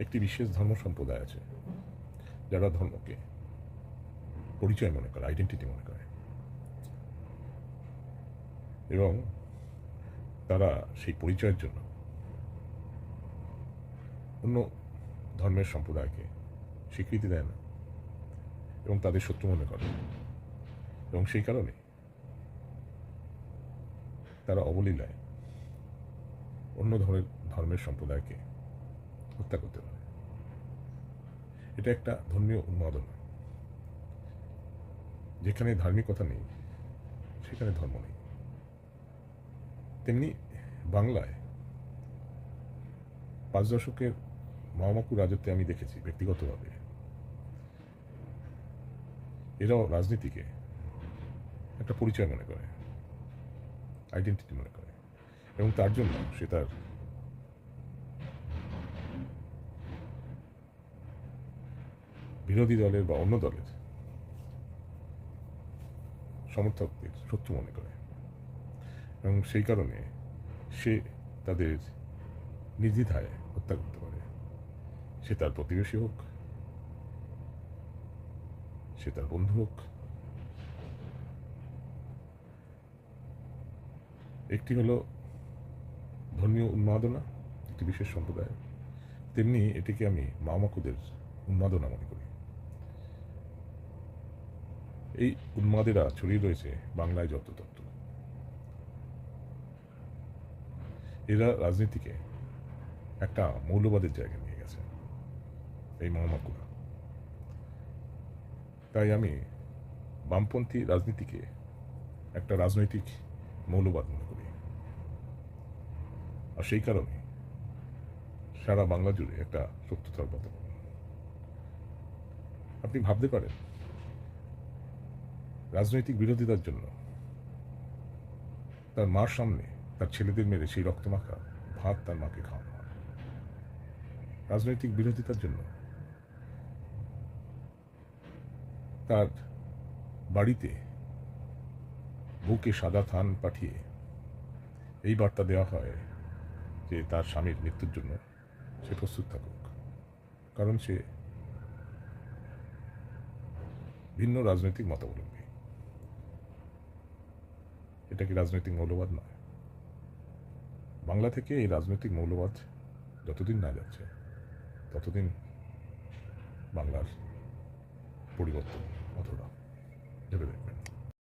একটি বিশেষ ধর্ম সম্প্রদায় আছে যারা ধর্মকে পরিচয় মনে করে, আইডেন্টিটি মনে করে, এবং তারা সেই পরিচয়ের জন্য অন্য ধর্মের সম্প্রদায়কে স্বীকৃতি দেয় না এবং তাদের শত্রু মনে করে, এবং সেই কারণে তারা অবলীলায় অন্য ধর্মের সম্প্রদায়কে হত্যা করতে পারে। এটা একটা ধর্মীয় উন্মাদনা। যেখানে ধার্মিকতা নেই সেখানে ধর্ম নেই। তেমনি বাংলায় 5 দশকের মহামাকু রাজত্বে আমি দেখেছি ব্যক্তিগতভাবে এরাও রাজনীতিকে একটা পরিচয় মনে করে, আইডেন্টিটি মনে করে, এবং তার জন্য সে তার বিরোধী দলের বা অন্য দলের সমর্থকদের শত্রু মনে করে, এবং সেই কারণে সে তাদের নির্দ্বিধায় হত্যা করতে পারে। সে তার প্রতিবেশী হোক, সে তার বন্ধু হোক। একটি হলো ধর্মীয় উন্মাদনা, একটি বিশেষ সম্প্রদায়, তেমনি এটিকে আমি মামাকুদের উন্মাদনা মনে করি। এই উন্মাদেরা ছড়িয়ে রয়েছে বাংলায় যত্রতত্র। এরা রাজনীতিকে একটা মৌলবাদের জায়গায় নিয়ে গেছে, এই মামাকুরা। তাই আমি বামপন্থী রাজনীতিকে একটা রাজনৈতিক মৌলবাদ মনে করি, আর সেই কারণে সারা বাংলা জুড়ে একটা শত্রুতার বাতাবরণ। আপনি ভাবতে পারেন রাজনৈতিক বিরোধিতার জন্য তার মার সামনে তার ছেলেদের মেরে সেই রক্তমাখা ভাত তার মাকে খাওয়ানো হয়। রাজনৈতিক বিরোধিতার জন্য তার বাড়িতে বুকে সাদা থান পাঠিয়ে এই বার্তা দেওয়া হয় যে তার স্বামীর মৃত্যুর জন্য সে প্রস্তুত থাকুক, কারণ সে ভিন্ন রাজনৈতিক মতাবলম্বী। এটা কি রাজনৈতিক মৌলবাদ নয়? বাংলা থেকে এই রাজনৈতিক মৌলবাদ যতদিন না যাচ্ছে ততদিন বাংলার পরিবর্তন অথবা ভেবে দেখবে।